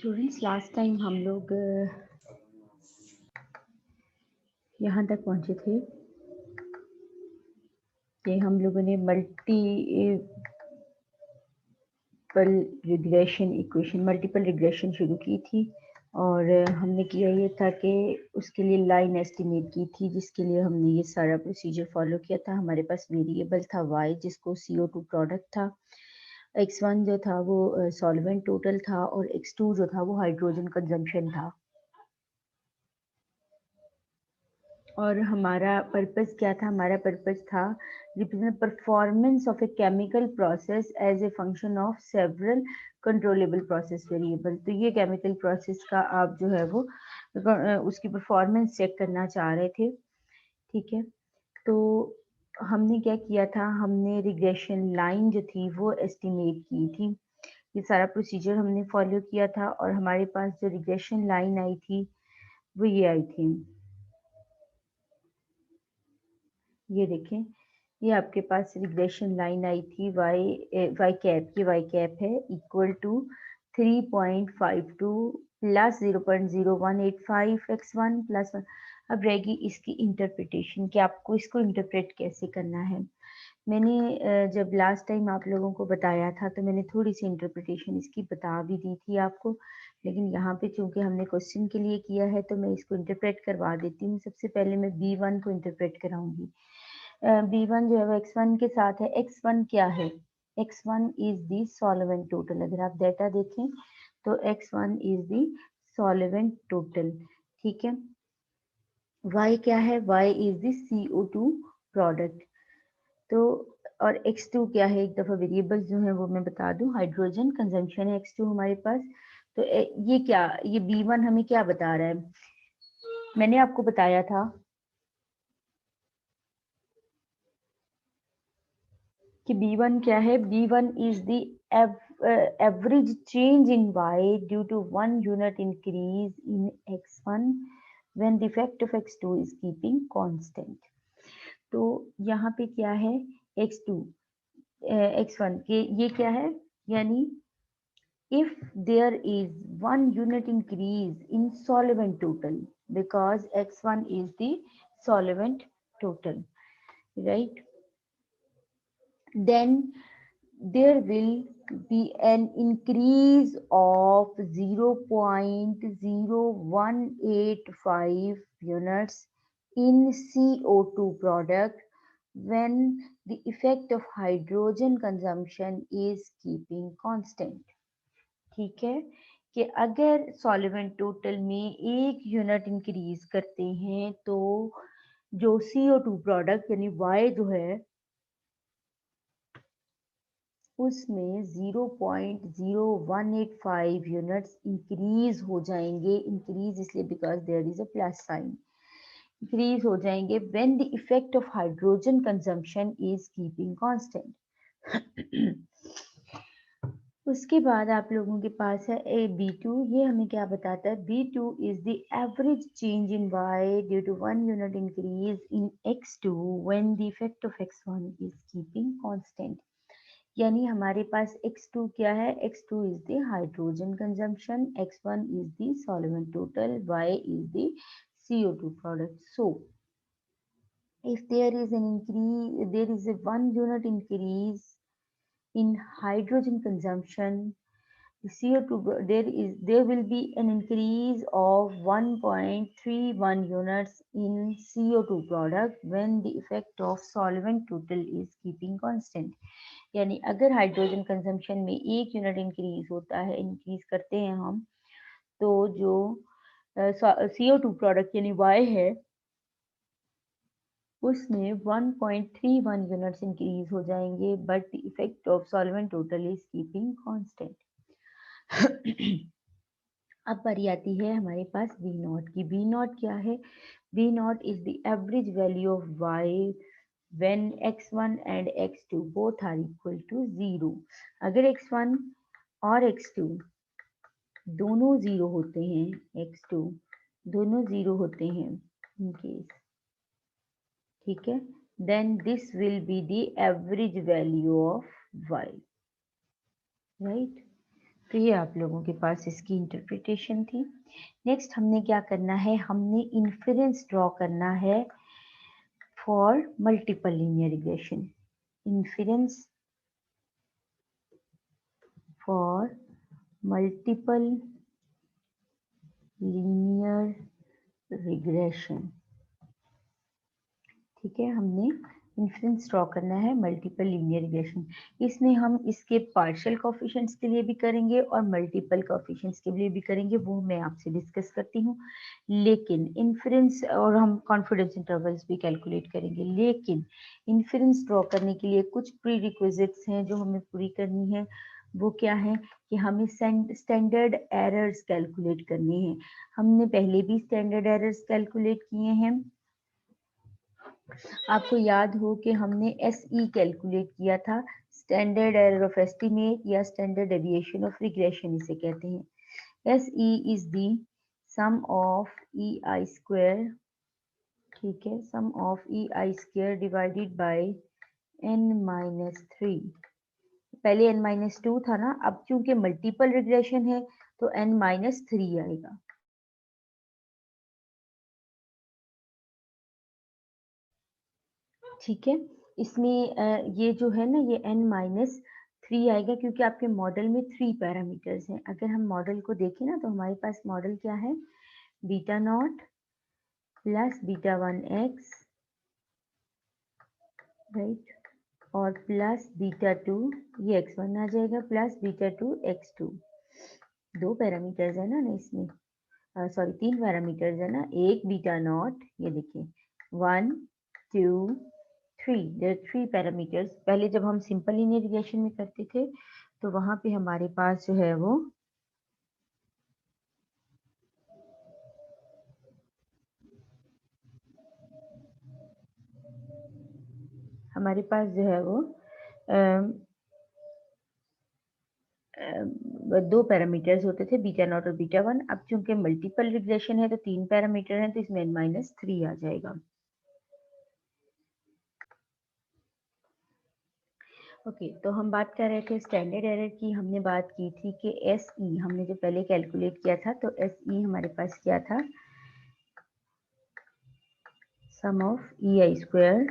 Students last time हम लोग यहाँ तक पहुँचे थे कि हम लोगों ने मल्टीपल रिग्रेशन शुरू की थी और हमने किया ये था कि उसके लिए लाइन एस्टिमेट की थी, जिसके लिए हमने ये सारा प्रोसीजर फॉलो किया था। हमारे पास वेरिएबल था y, जिसको CO2 प्रोडक्ट था। x1 जो था वो सॉल्वेंट टोटल था और x2 जो था वो हाइड्रोजन कंजम्पशन था। और हमारा पर्पस क्या था? हमारा पर्पस था represent performance of a chemical process as a function of several controllable process variable. तो ये केमिकल प्रोसेस का आप जो है वो उसकी परफॉर्मेंस चेक करना चाह रहे थे, ठीक है। तो हमने क्या किया था, हमने रिग्रेशन लाइन जो थी वो एस्टिमेट की थी। ये सारा प्रोसीजर हमने फॉलो किया था और हमारे पास जो रिग्रेशन लाइन आई थी वो ये आई थी। ये देखें, ये आपके पास रिग्रेशन लाइन आई थी वाई कैप, ये वाई कैप है equal to 3.52 plus 0.0185 x1 plus 1। अब रहेगी इसकी इंटरप्रिटेशन कि आपको इसको इंटरप्रेट कैसे करना है। मैंने जब लास्ट टाइम आप लोगों को बताया था तो मैंने थोड़ी सी इंटरप्रिटेशन इसकी बता भी दी थी आपको, लेकिन यहाँ पे चूंकि हमने क्वेश्चन के लिए किया है तो मैं इसको इंटरप्रेट करवा देती हूँ। सबसे पहले मैं B1 को इंटरप्रेट कराऊंगी। B1 जो है वो x1 के साथ है। x1 क्या है? x1 is the solvent total. अगर आप डेटा देखें तो x1 is the solvent total, ठीक है। y क्या है? y is the CO2 product. तो और x2 क्या है? एक दफा वेरिएबल जो है वो मैं बता दूं, हाइड्रोजन कंजम्पशन है x2 हमारे पास। तो ये क्या, ये B1 हमें क्या बता रहा है? मैंने आपको बताया था कि B1 क्या है? B1 is the average change in Y due to 1 unit increase in X1 when the effect of X2 is keeping constant। तो यहाँ पे क्या है? X2 X1 के ये क्या है? यानी if there is 1 unit increase in solvent total, because X1 is the solvent total, right? Then there will be an increase of 0.0185 units in CO2 product when the effect of hydrogen consumption is keeping constant। ठीक है कि अगर solvent total में 1 unit increase करते हैं तो जो CO2 product यानी Y जो है उसमें 0.0185 यूनिट्स इंक्रीज हो जाएंगे। इंक्रीज इसलिए because there is a plus sign. Increase हो जाएंगे when the effect of hydrogen consumption is keeping constant. उसके बाद आप लोगों के पास है B2। ये हमें क्या बताता है? B2 is the average change in Y due to 1 unit increase in X2 when the effect of X1 is keeping constant. यानी हमारे पास x2 क्या है? x2 is the hydrogen consumption, x1 is the solvent total, y is the CO2 product. So if there is an increase, there is a 1 unit increase in hydrogen consumption, the CO2 there will be an increase of 1.31 units in CO2 product when the effect of solvent total is keeping constant। यानी अगर hydrogen consumption में 1 unit increase होता है, increase करते हैं हम, तो जो CO2 प्रोडक्ट यानी Y है उसमें 1.31 यूनिट्स इंक्रीज हो जाएंगे, but the effect of solvent total is keeping constant. अब बारी आती है हमारे पास V नॉट की। V नॉट क्या है? V not is the average value of Y when x1 and x2 both are equal to 0। अगर x1 और x2 दोनों 0 होते हैं, x2 दोनों 0 होते हैं इन केस, ठीक है, then this will be the average value of y, right? तो ये आप लोगों के पास इसकी इंटरप्रिटेशन थी। नेक्स्ट हमने क्या करना है, हमने इन्फेरेंस ड्रॉ करना है for multiple linear regression. Inference for multiple linear regression. ठीक है, हमने इन्फ्रेंस ड्रॉ करना है मल्टीपल लीनियर रिग्रेशन। इसमें हम इसके पार्शियल कोफिशिएंट्स के लिए भी करेंगे और मल्टीपल कोफिशिएंट्स के लिए भी करेंगे, वो मैं आपसे डिस्कस करती हूँ। लेकिन इन्फ्रेंस और हम कॉन्फिडेंस इंटरवल्स भी कैलकुलेट करेंगे। लेकिन इन्फ्रेंस ड्रॉ करने के लिए कुछ प्री रिक्विजिट्स हैं जो हमें पूरी करनी है। वो क्या है कि हमें स्टैंडर्ड एरर्स कैलकुलेट करने हैं। हमने पहले भी स्टैंडर्ड एरर्स कैलकुलेट किए हैं। आपको याद हो कि हमने SE कैलकुलेट किया था, स्टैंडर्ड एरर ऑफ एस्टिमेट या स्टैंडर्ड डेविएशन ऑफ रिग्रेशन इसे कहते हैं। SE is the sum of EI square, ठीक है, sum of EI square divided by n-3। पहले n-2 था ना, अब चूंकि मल्टीपल रिग्रेशन है तो n-3 आएगा। ठीक है, इसमें ये जो है ना ये n-3 आएगा क्योंकि आपके मॉडल में 3 पैरामीटर्स हैं। अगर हम मॉडल को देखें ना तो हमारे पास मॉडल क्या है, beta not plus beta 1x, right, और प्लस बीटा 2, ये x1 आ जाएगा, प्लस बीटा 2 x2। 2 पैरामीटर्स है ना इसमें, सॉरी 3 पैरामीटर्स है ना, एक बीटा नॉट, ये देखिए 1 2 3, देयर 3 पैरामीटर्स। पहले जब हम सिंपल लीनियर रिग्रेशन में करते थे तो वहां पे हमारे पास जो है वो हमारे पास जो है वो 2 पैरामीटर्स होते थे, बीटा नॉट और बीटा 1। अब चूंकि मल्टीपल रिग्रेशन है तो 3 पैरामीटर हैं, तो इसमें n-3 आ जाएगा। ओके, तो हम बात कर रहे थे स्टैंडर्ड एरर की। हमने बात की थी कि SE हमने जो पहले कैलकुलेट किया था, तो SE हमारे पास क्या था, सम ऑफ EI स्क्वायर,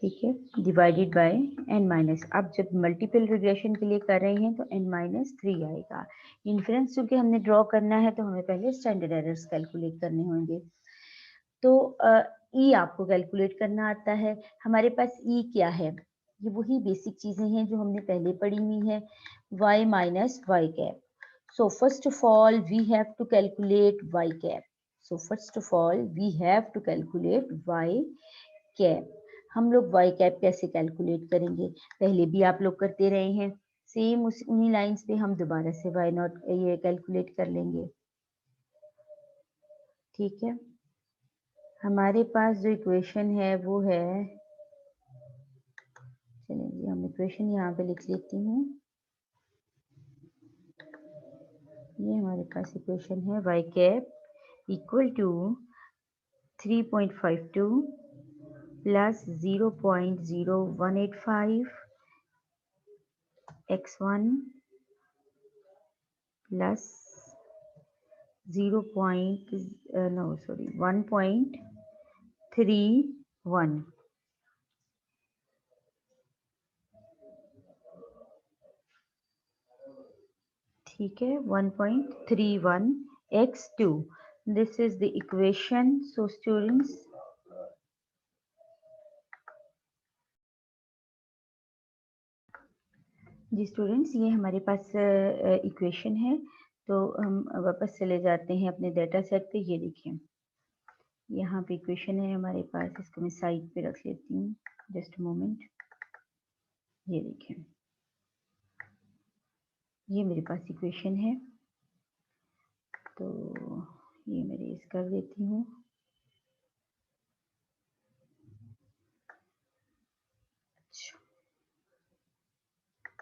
ठीक है, डिवाइडेड बाय n-। अब जब मल्टीपल रिग्रेशन के लिए कर रहे हैं तो n-3 आएगा। इन्फ्रेंस चूंकि हमने ड्रॉ करना है तो हमें पहले स्टैंडर्ड एरर्स कैलकुलेट करने होंगे। तो E आपको कैलकुलेट करना आता है। हमारे पास E क्या है, ये वही बेसिक चीजें हैं जो हमने पहले पढ़ी हुई है, y minus y cap. So first of all we have to calculate y cap. So first of all we have to calculate y cap. हम लोग y cap कैसे कैलकुलेट करेंगे, पहले भी आप लोग करते रहे हैं, सेम उन्हीं लाइंस पे हम दोबारा से y नॉट ये कैलकुलेट कर लेंगे। ठीक है, हमारे पास जो इक्वेशन है वो है, चलिए हम इक्वेशन यहाँ पे लिख लेती हूँ। ये हमारे पास इक्वेशन है y cap equal to 3.52 plus 0.0185 x1 plus 1.31, ठीक है, 1.31 x2। This is the equation. So students, जी स्टूडेंट्स, ये हमारे पास इक्वेशन है। तो हम वापस चले जाते हैं अपने डेटा सेट पे। ये देखिए यहाँ पे इक्वेशन है हमारे पास, इसको मैं साइड पे रख लेती हूँ, जस्ट मोमेंट। ये देखिए ये मेरे पास इक्वेशन है, तो ये मैं रेज कर देती हूँ।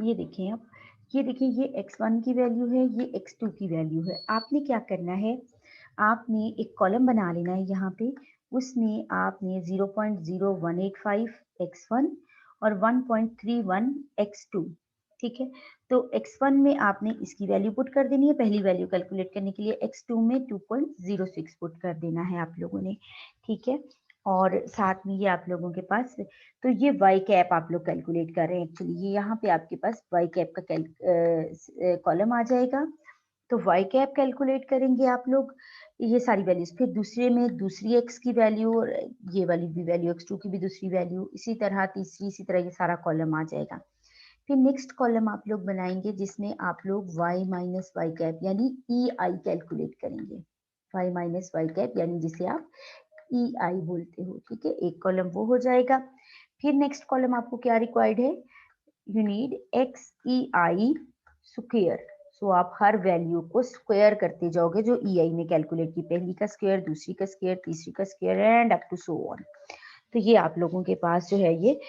ये देखिए आप, ये देखिए ये x1 की वैल्यू है, ये x2 की वैल्यू है। आपने क्या करना है, आपने एक कॉलम बना लेना है यहाँ पे, उसमें आपने 0.0185 x1 और 1.31 x2, ठीक है। तो x1 में आपने इसकी वैल्यू पुट कर देनी है, पहली वैल्यू कैलकुलेट करने के लिए x2 में 2.06 पुट कर देना है आप लोगों ने, ठीक है। और साथ में ये आप लोगों के पास, तो ये y कैप आप लोग कैलकुलेट कर रहे हैं एक्चुअली, ये यहाँ पे आपके पास y कैप का कॉलम आ जाएगा। तो y कैप कैलकुलेट करेंगे आप लोग, ये सारी वैल्यूज, फिर दूसरे में दूसरी x की वैल्यू और ये वाली भी वैल्यू, x2 की भी दूसरी वैल्यू, इसी तरह तीसरी, इसी तरह ये सारा कॉलम आ जाएगा। फिर नेक्स्ट कॉलम आप लोग बनाएंगे जिसमें आप लोग y माइनस वाई कैप यानी ई आई कैलकुलेट करेंगे, y माइनस वाई कैप यानी जिसे आप ई आई बोलते हो, ठीक है। एक कॉलम वो हो जाएगा। फिर नेक्स्ट कॉलम आपको क्या रिक्वायर्ड है, you need x e i square. So आप हर वैल्यू को स्क्वायर करते जाओगे जो ई आई ने कैलकुलेट की, पहली का स्क्वायर, दूसरी का स्क्वायर, तीसरी का square and up to so on. तो ये आप लोगों के पास जो है ये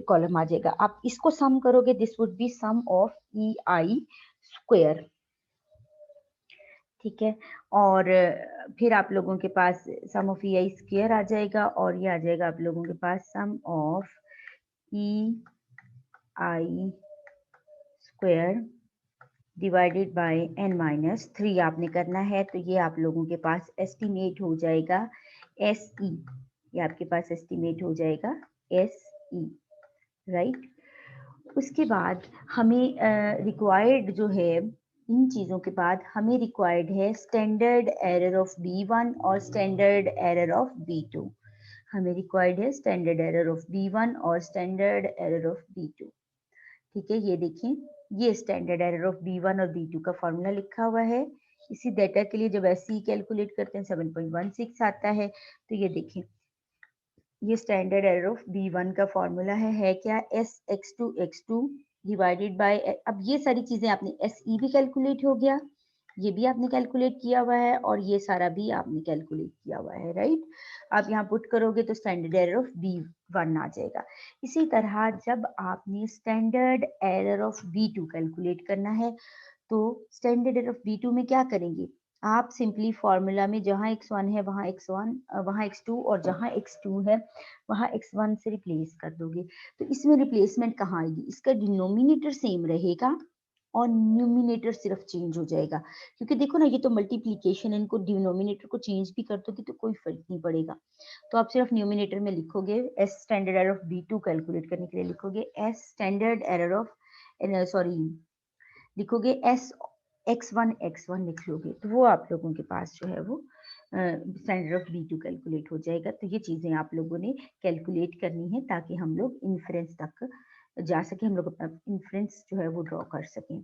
कॉलम आ जाएगा। आप इसको सम करोगे, this would be sum of e i square, ठीक है। और फिर आप लोगों के पास sum of e i square आ जाएगा, और ये आ जाएगा आप लोगों के पास sum of e i square divided by n minus 3 आपने करना है। तो ये आप लोगों के पास एस्टिमेट हो जाएगा एस ई, ये आपके पास एस्टिमेट हो जाएगा एस ई, राइट। उसके बाद हमें रिक्वायर्ड जो है, इन चीज़ों के बाद हमें रिक्वायर्ड है स्टैंडर्ड एरर ऑफ B1 और स्टैंडर्ड एरर ऑफ B2। हमें रिक्वायर्ड है स्टैंडर्ड एरर ऑफ B1 और स्टैंडर्ड एरर ऑफ B2, ठीक है। ये देखें, ये स्टैंडर्ड एरर ऑफ B1 और B2 का फॉर्मूला लिखा हुआ है। इसी डेटा के लिए जब ऐसे कैलकुलेट करते हैं 7.16 आता है। तो ये देखें, ये स्टैंडर्ड एरर ऑफ B1 का फॉर्मूला है क्या, x2 डिवाइडेड बाय, अब ये सारी चीजें आपने SE भी कैलकुलेट हो गया, ये भी आपने कैलकुलेट किया हुआ है, और ये सारा भी आपने कैलकुलेट किया हुआ है, राइट। आप यहाँ पुट करोगे तो स्टैंडर्ड एरर ऑफ B1 आ जाएगा। इसी तरह जब आपने standard error of B2 calculate करना है, तो स्टैंडर्ड एरर ऑफ B2 में क्या करेंगे, आप सिंपली फॉर्मूला में जहाँ x1 है वहाँ x1, वहाँ x2, और जहाँ x2 है वहाँ x1 से रिप्लेस कर दोगे। तो इसमें रिप्लेसमेंट कहाँ आएगी, इसका डिनोमिनेटर सेम रहेगा और न्यूमिनेटर सिर्फ चेंज हो जाएगा, क्योंकि देखो ना ये तो मल्टीप्लीकेशन है, इनको डिनोमिनेटर को चेंज भी कर दोगे तो कोई फर्क नहीं पड़ेगा। तो आप सिर्फ न्यूमिनेटर में लिखोगे S standard error of B2 calculate करने के लिए लिखोगे S standard error of, sorry, लिखोगे एस x1 लिख लोगे, तो वो आप लोगों के पास जो है वो स्टैंडर्ड ऑफ B2 कैलकुलेट हो जाएगा। तो ये चीजें आप लोगों ने कैलकुलेट करनी है ताकि हम लोग इन्फ्रेंस तक जा सके, हम लोग अपना इन्फ्रेंस जो है वो ड्रॉ कर सकें।